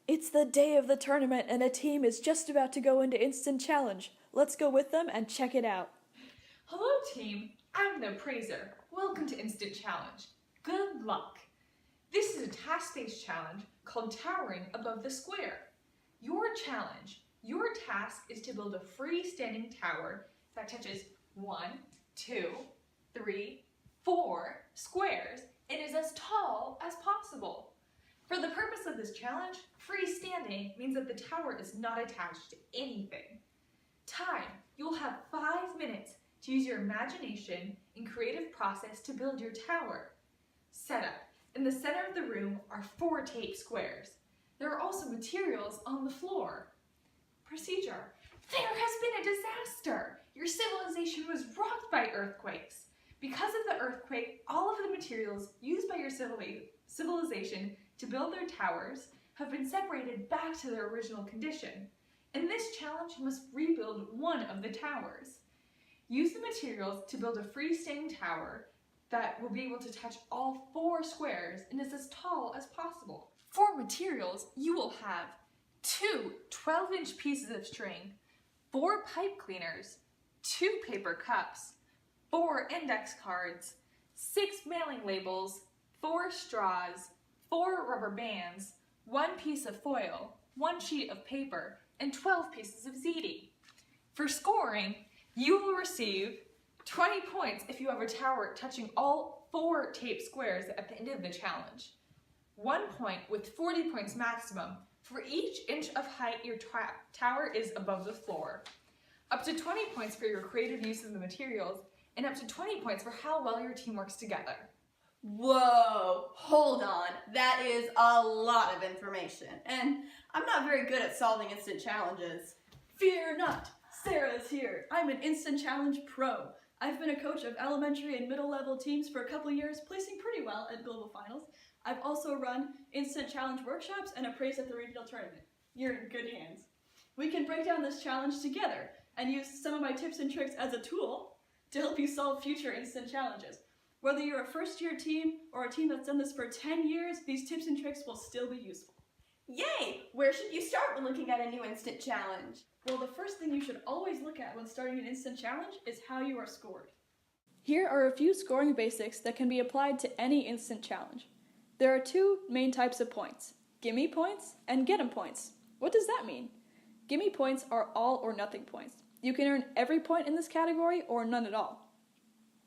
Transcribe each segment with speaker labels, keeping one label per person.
Speaker 1: It's the day of the tournament and a team is just about to go into instant challenge. Let's go with them and check it out.
Speaker 2: Hello team, I'm the Praiser. Welcome to Instant Challenge. Good luck. This is a task-based challenge called Towering Above the Square. Your task is to build a freestanding tower that touches 1, 2, 3, 4 squares and is as tall as possible. For the purpose of this challenge, freestanding means that the tower is not attached to anything. Time. You'll have 5 minutes to use your imagination and creative process to build your tower. Setup. In the center of the room are 4 tape squares. There are also materials on the floor. Procedure. There has been a disaster. Your civilization was rocked by earthquakes. Because of the earthquake, all of the materials used by your civilization to build their towers have been separated back to their original condition. In this challenge, you must rebuild one of the towers. Use the materials to build a freestanding tower that will be able to touch all 4 squares and is as tall as possible. For materials, you will have 2 12-inch pieces of string, 4 pipe cleaners, 2 paper cups, 4 index cards, 6 mailing labels, 4 straws, 4 rubber bands, 1 piece of foil, 1 sheet of paper, and 12 pieces of ziti. For scoring, you will receive 20 points if you have a tower touching all 4 tape squares at the end of the challenge. 1 point with 40 points maximum for each inch of height your tower is above the floor. Up to 20 points for your creative use of the materials, and up to 20 points for how well your team works together.
Speaker 3: Whoa, hold on. That is a lot of information, and I'm not very good at solving instant challenges.
Speaker 1: Fear not, Sarah is here. I'm an instant challenge pro. I've been a coach of elementary and middle level teams for a couple years, placing pretty well at global finals. I've also run instant challenge workshops and appraised at the regional tournament. You're in good hands. We can break down this challenge together and use some of my tips and tricks as a tool to help you solve future instant challenges. Whether you're a first-year team or a team that's done this for 10 years, these tips and tricks will still be useful.
Speaker 3: Yay! Where should you start when looking at a new instant challenge?
Speaker 1: Well, the first thing you should always look at when starting an instant challenge is how you are scored. Here are a few scoring basics that can be applied to any instant challenge. There are 2 main types of points, gimme points and get 'em points. What does that mean? Gimme points are all or nothing points. You can earn every point in this category or none at all.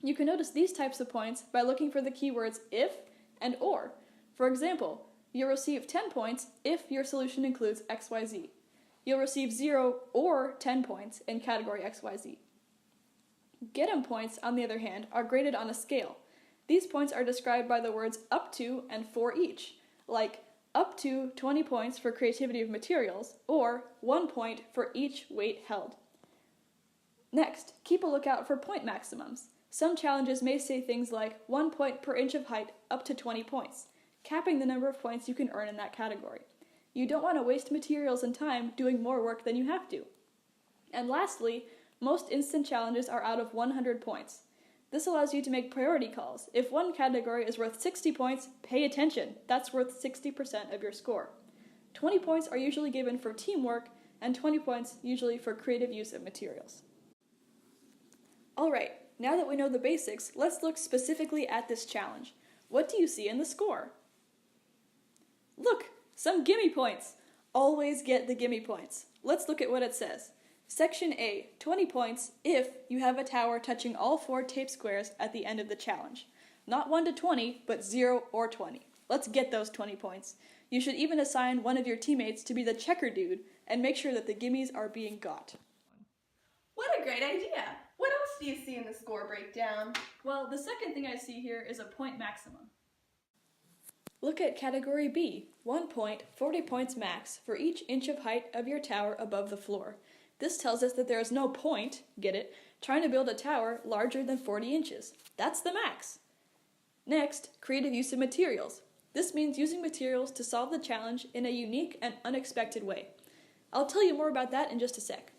Speaker 1: You can notice these types of points by looking for the keywords if and or. For example, you'll receive 10 points if your solution includes XYZ. You'll receive 0 or 10 points in category XYZ. Get 'em points, on the other hand, are graded on a scale. These points are described by the words up to and for each, like up to 20 points for creativity of materials, or 1 point for each weight held. Next, keep a lookout for point maximums. Some challenges may say things like 1 point per inch of height up to 20 points, capping the number of points you can earn in that category. You don't want to waste materials and time doing more work than you have to. And lastly, most instant challenges are out of 100 points. This allows you to make priority calls. If one category is worth 60 points, pay attention. That's worth 60% of your score. 20 points are usually given for teamwork, and 20 points usually for creative use of materials. Alright, now that we know the basics, let's look specifically at this challenge. What do you see in the score? Look, some gimme points. Always get the gimme points. Let's look at what it says. Section A, 20 points if you have a tower touching all 4 tape squares at the end of the challenge. Not 1 to 20, but 0 or 20. Let's get those 20 points. You should even assign one of your teammates to be the checker dude and make sure that the gimmies are being got.
Speaker 3: What a great idea! What else do you see in the score breakdown?
Speaker 1: Well, the second thing I see here is a point maximum. Look at category B, 1 point, 40 points max for each inch of height of your tower above the floor. This tells us that there is no point, get it, trying to build a tower larger than 40 inches. That's the max. Next, creative use of materials. This means using materials to solve the challenge in a unique and unexpected way. I'll tell you more about that in just a sec.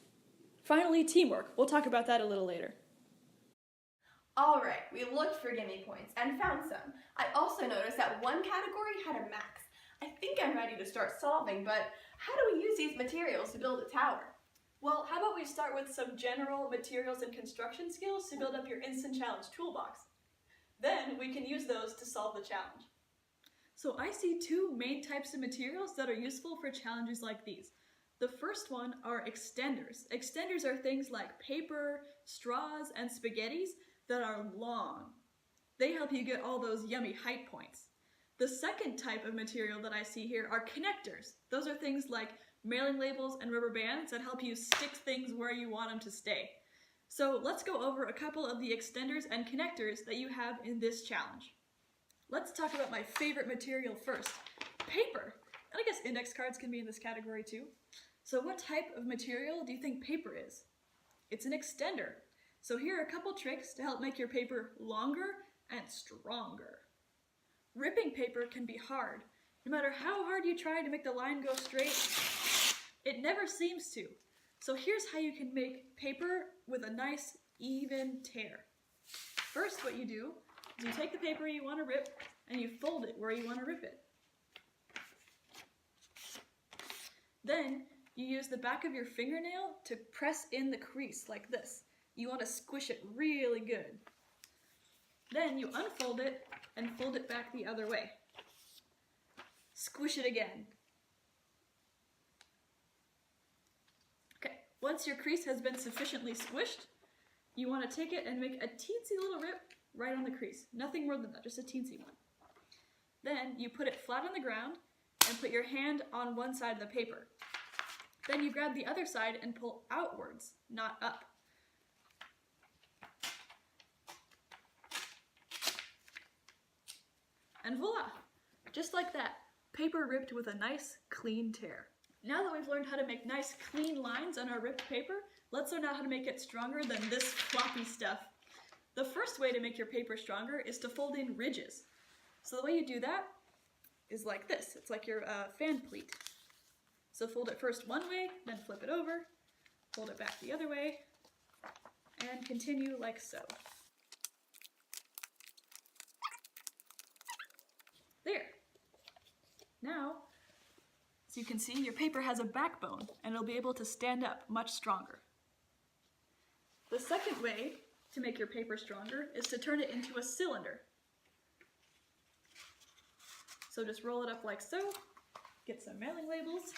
Speaker 1: Finally, teamwork. We'll talk about that a little later.
Speaker 3: Alright, we looked for gimme points and found some. I also noticed that one category had a max. I think I'm ready to start solving, but how do we use these materials to build a tower?
Speaker 1: Well, how about we start with some general materials and construction skills to build up your Instant Challenge toolbox. Then we can use those to solve the challenge. So I see two main types of materials that are useful for challenges like these. The first one are extenders. Extenders are things like paper, straws, and spaghettis that are long. They help you get all those yummy height points. The second type of material that I see here are connectors. Those are things like mailing labels and rubber bands that help you stick things where you want them to stay. So let's go over a couple of the extenders and connectors that you have in this challenge. Let's talk about my favorite material first, paper. And I guess index cards can be in this category too. So what type of material do you think paper is? It's an extender. So here are a couple tricks to help make your paper longer and stronger. Ripping paper can be hard. No matter how hard you try to make the line go straight, it never seems to. So here's how you can make paper with a nice even tear. First, what you do is you take the paper you want to rip and you fold it where you want to rip it. Then you use the back of your fingernail to press in the crease like this. You want to squish it really good. Then you unfold it and fold it back the other way. Squish it again. Okay, once your crease has been sufficiently squished, you want to take it and make a teensy little rip right on the crease. Nothing more than that, just a teensy one. Then you put it flat on the ground and put your hand on one side of the paper. Then you grab the other side and pull outwards, not up. And voila! Just like that, paper ripped with a nice, clean tear. Now that we've learned how to make nice, clean lines on our ripped paper, let's learn how to make it stronger than this floppy stuff. The first way to make your paper stronger is to fold in ridges. So the way you do that is like this. It's like your fan pleat. So fold it first one way, then flip it over, fold it back the other way, and continue like so. There. Now, as you can see, your paper has a backbone and it'll be able to stand up much stronger. The second way to make your paper stronger is to turn it into a cylinder. So just roll it up like so, get some mailing labels,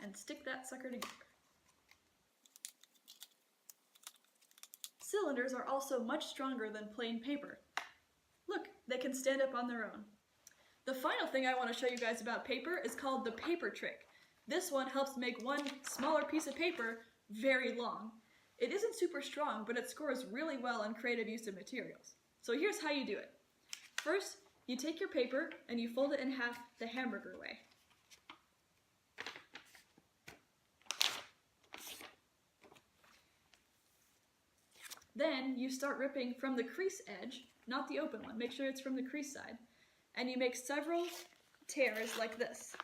Speaker 1: and stick that sucker together. Cylinders are also much stronger than plain paper. Look, they can stand up on their own. The final thing I want to show you guys about paper is called the paper trick. This one helps make one smaller piece of paper very long. It isn't super strong, but it scores really well on creative use of materials. So here's how you do it. First, you take your paper and you fold it in half the hamburger way. Then you start ripping from the crease edge, not the open one. Make sure it's from the crease side. And you make several tears like this.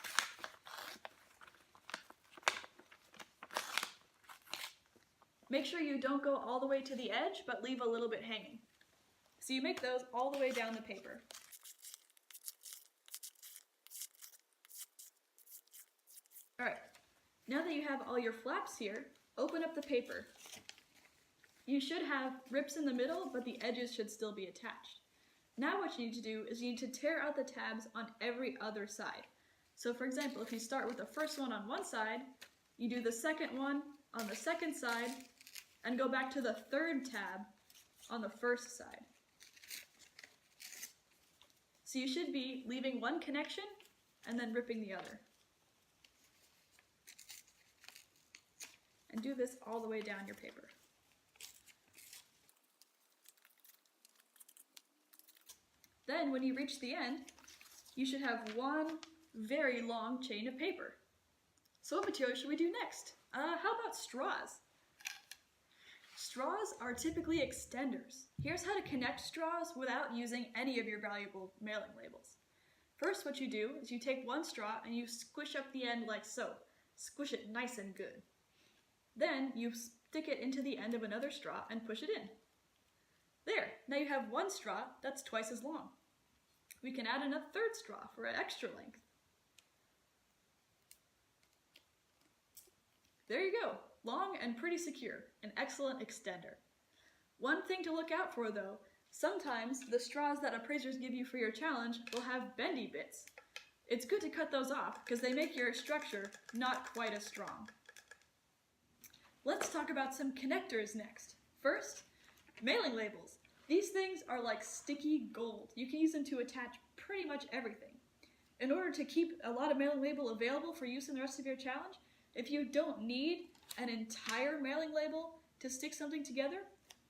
Speaker 1: Make sure you don't go all the way to the edge, but leave a little bit hanging. So you make those all the way down the paper. Alright, now that you have all your flaps here, open up the paper. You should have rips in the middle, but the edges should still be attached. Now what you need to do is you need to tear out the tabs on every other side. So for example, if you start with the first one on one side, you do the second one on the second side, and go back to the third tab on the first side. So you should be leaving one connection and then ripping the other. And do this all the way down your paper. Then when you reach the end, you should have one very long chain of paper. So what material should we do next? How about straws? Straws are typically extenders. Here's how to connect straws without using any of your valuable mailing labels. First, what you do is you take one straw and you squish up the end like so. Squish it nice and good. Then you stick it into the end of another straw and push it in. There, now you have one straw that's twice as long. we can add a third straw for an extra length. There you go, long and pretty secure, an excellent extender. One thing to look out for though, sometimes the straws that appraisers give you for your challenge will have bendy bits. It's good to cut those off because they make your structure not quite as strong. Let's talk about some connectors next. First, mailing labels. These things are like sticky gold. You can use them to attach pretty much everything. In order to keep a lot of mailing label available for use in the rest of your challenge, if you don't need an entire mailing label to stick something together,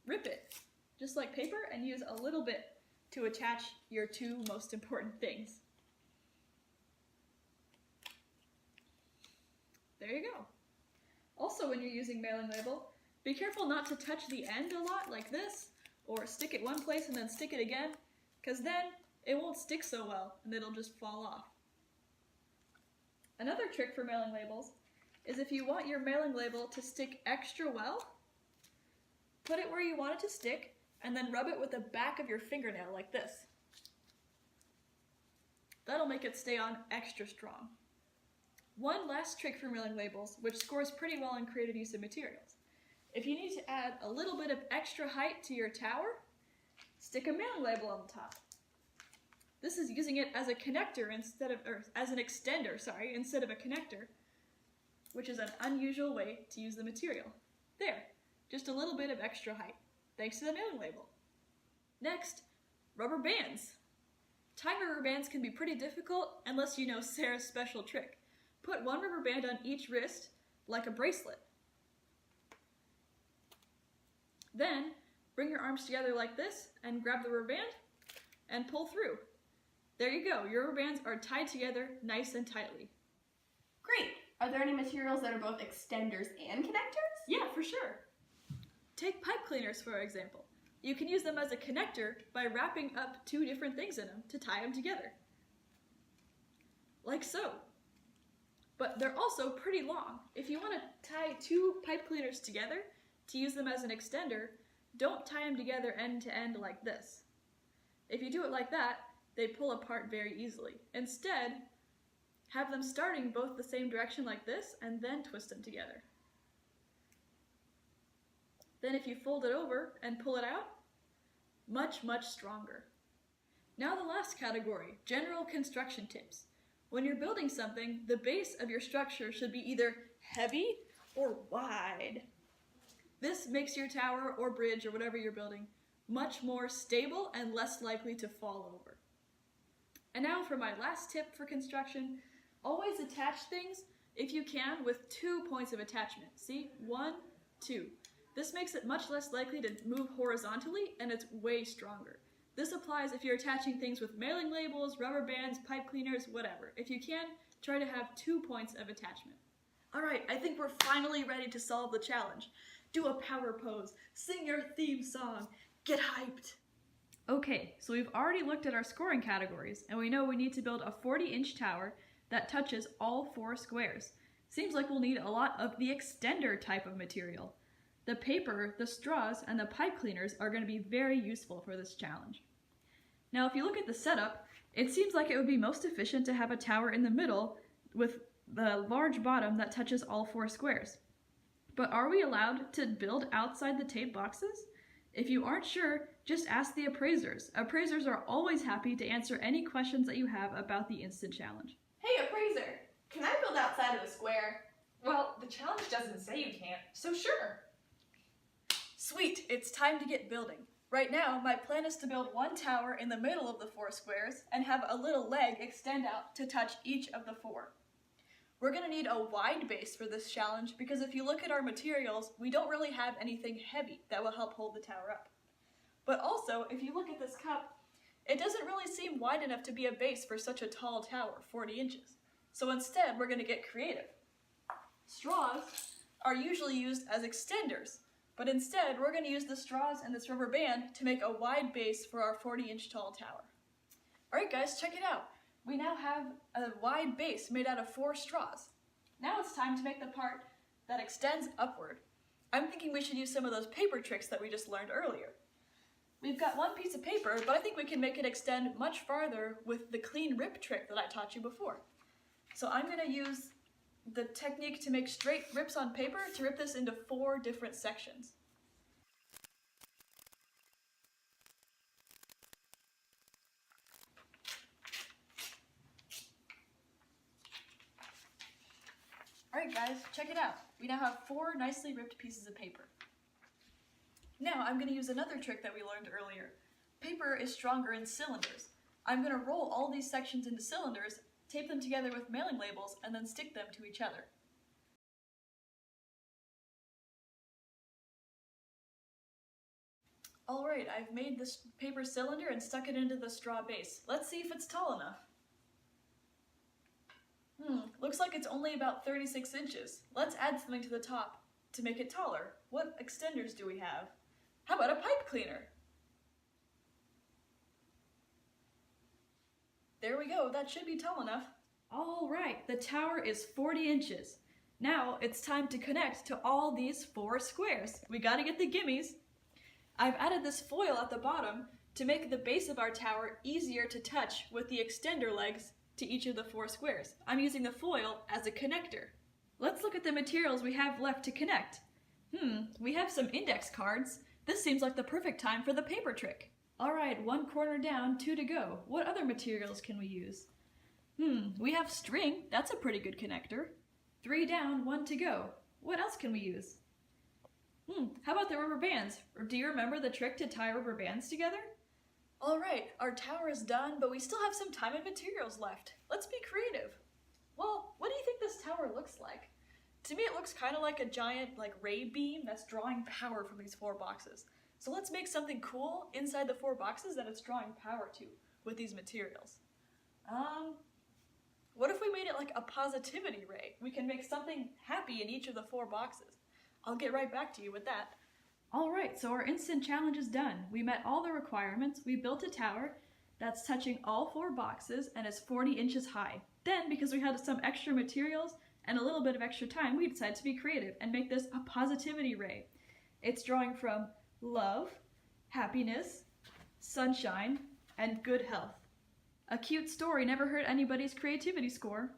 Speaker 1: rip it, just like paper, and use a little bit to attach your two most important things. There you go. Also, when you're using mailing label, be careful not to touch the end a lot like this, or stick it one place and then stick it again, because then it won't stick so well and it'll just fall off. Another trick for mailing labels is if you want your mailing label to stick extra well, put it where you want it to stick and then rub it with the back of your fingernail like this. That'll make it stay on extra strong. One last trick for mailing labels, which scores pretty well in creative use of materials. If you need to add a little bit of extra height to your tower, stick a mailing label on the top. This is using it as a connector instead of, or as an extender, sorry, instead of a connector, which is an unusual way to use the material. There, just a little bit of extra height, thanks to the mailing label. Next, rubber bands. Tying rubber bands can be pretty difficult unless you know Sarah's special trick. Put one rubber band on each wrist, like a bracelet. Then, bring your arms together like this and grab the rubber band and pull through. There you go, your rubber bands are tied together nice and tightly.
Speaker 3: Great! Are there any materials that are both extenders and connectors?
Speaker 1: Yeah, for sure. Take pipe cleaners, for example. You can use them as a connector by wrapping up two different things in them to tie them together. Like so. But they're also pretty long. If you want to tie two pipe cleaners together to use them as an extender, don't tie them together end to end like this. If you do it like that, they pull apart very easily. Instead, have them starting both the same direction like this and then twist them together. Then if you fold it over and pull it out, much, much stronger. Now the last category, general construction tips. When you're building something, the base of your structure should be either heavy or wide. This makes your tower or bridge or whatever you're building much more stable and less likely to fall over. And now for my last tip for construction, always attach things, if you can, with 2 points of attachment. See? 1, 2. This makes it much less likely to move horizontally, and it's way stronger. This applies if you're attaching things with mailing labels, rubber bands, pipe cleaners, whatever. If you can, try to have 2 points of attachment. Alright, I think we're finally ready to solve the challenge. Do a power pose, sing your theme song, get hyped! Okay, so we've already looked at our scoring categories, and we know we need to build a 40-inch tower that touches all 4 squares. Seems like we'll need a lot of the extender type of material. The paper, the straws, and the pipe cleaners are going to be very useful for this challenge. Now, if you look at the setup, it seems like it would be most efficient to have a tower in the middle with the large bottom that touches all 4 squares. But are we allowed to build outside the tape boxes? If you aren't sure, just ask the appraisers. Appraisers are always happy to answer any questions that you have about the instant challenge.
Speaker 3: Hey appraiser, can I build outside of the square?
Speaker 2: Well, the challenge doesn't say you can't, so sure.
Speaker 1: Sweet, it's time to get building. Right now, my plan is to build one tower in the middle of the 4 squares and have a little leg extend out to touch each of the 4. We're going to need a wide base for this challenge because if you look at our materials, we don't really have anything heavy that will help hold the tower up. But also, if you look at this cup, it doesn't really seem wide enough to be a base for such a tall tower, 40 inches. So instead, we're going to get creative. Straws are usually used as extenders, but instead, we're going to use the straws and this rubber band to make a wide base for our 40-inch tall tower. Alright guys, check it out. We now have a wide base made out of 4 straws. Now it's time to make the part that extends upward. I'm thinking we should use some of those paper tricks that we just learned earlier. We've got one piece of paper, but I think we can make it extend much farther with the clean rip trick that I taught you before. So I'm going to use the technique to make straight rips on paper to rip this into 4 different sections. Alright guys, check it out. We now have 4 nicely ripped pieces of paper. Now I'm going to use another trick that we learned earlier. Paper is stronger in cylinders. I'm going to roll all these sections into cylinders, tape them together with mailing labels, and then stick them to each other. Alright, I've made this paper cylinder and stuck it into the straw base. Let's see if it's tall enough. Looks like it's only about 36 inches. Let's add something to the top to make it taller. What extenders do we have? How about a pipe cleaner? There we go, that should be tall enough. Alright, the tower is 40 inches. Now it's time to connect to all these 4 squares. We gotta get the gimmies. I've added this foil at the bottom to make the base of our tower easier to touch with the extender legs to each of the 4 squares. I'm using the foil as a connector. Let's look at the materials we have left to connect. We have some index cards. This seems like the perfect time for the paper trick. Alright, 1 corner down, 2 to go. What other materials can we use? We have string. That's a pretty good connector. 3 down, 1 to go. What else can we use? How about the rubber bands? Or do you remember the trick to tie rubber bands together? Alright, our tower is done, but we still have some time and materials left. Let's be creative. Well, what do you think this tower looks like? To me it looks kind of like a giant ray beam that's drawing power from these 4 boxes. So let's make something cool inside the 4 boxes that it's drawing power to with these materials. What if we made it like a positivity ray? We can make something happy in each of the 4 boxes. I'll get right back to you with that. Alright, so our instant challenge is done. We met all the requirements. We built a tower that's touching all 4 boxes and is 40 inches high. Then, because we had some extra materials and a little bit of extra time, we decided to be creative and make this a positivity ray. It's drawing from love, happiness, sunshine, and good health. A cute story never hurt anybody's creativity score.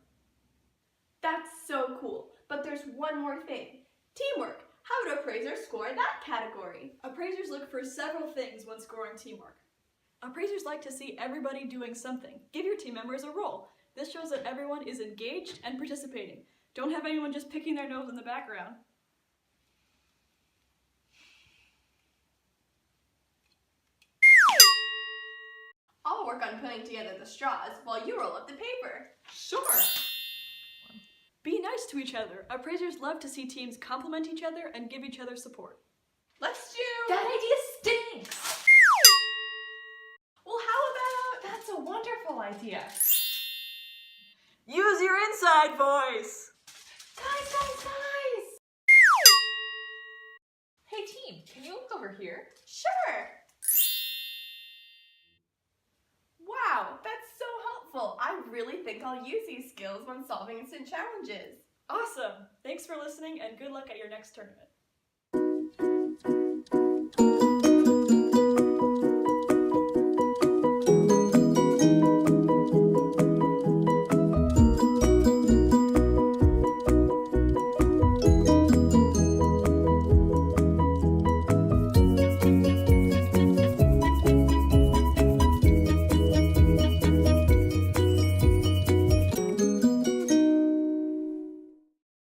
Speaker 3: That's so cool. But there's one more thing. Teamwork. How would appraisers score that category?
Speaker 1: Appraisers look for several things when scoring teamwork. Appraisers like to see everybody doing something. Give your team members a role. This shows that everyone is engaged and participating. Don't have anyone just picking their nose in the background.
Speaker 3: I'll work on putting together the straws while you roll up the paper.
Speaker 2: Sure.
Speaker 1: Be nice to each other. Appraisers love to see teams compliment each other and give each other support.
Speaker 3: Let's do...
Speaker 2: That idea stinks! Well, how about that's a wonderful idea?
Speaker 1: Use your inside voice!
Speaker 2: Guys! Hey team, can you look over here?
Speaker 3: Sure! Wow, that's so helpful. I really think I'll use these skills when solving instant challenges.
Speaker 1: Awesome! Thanks for listening and good luck at your next tournament.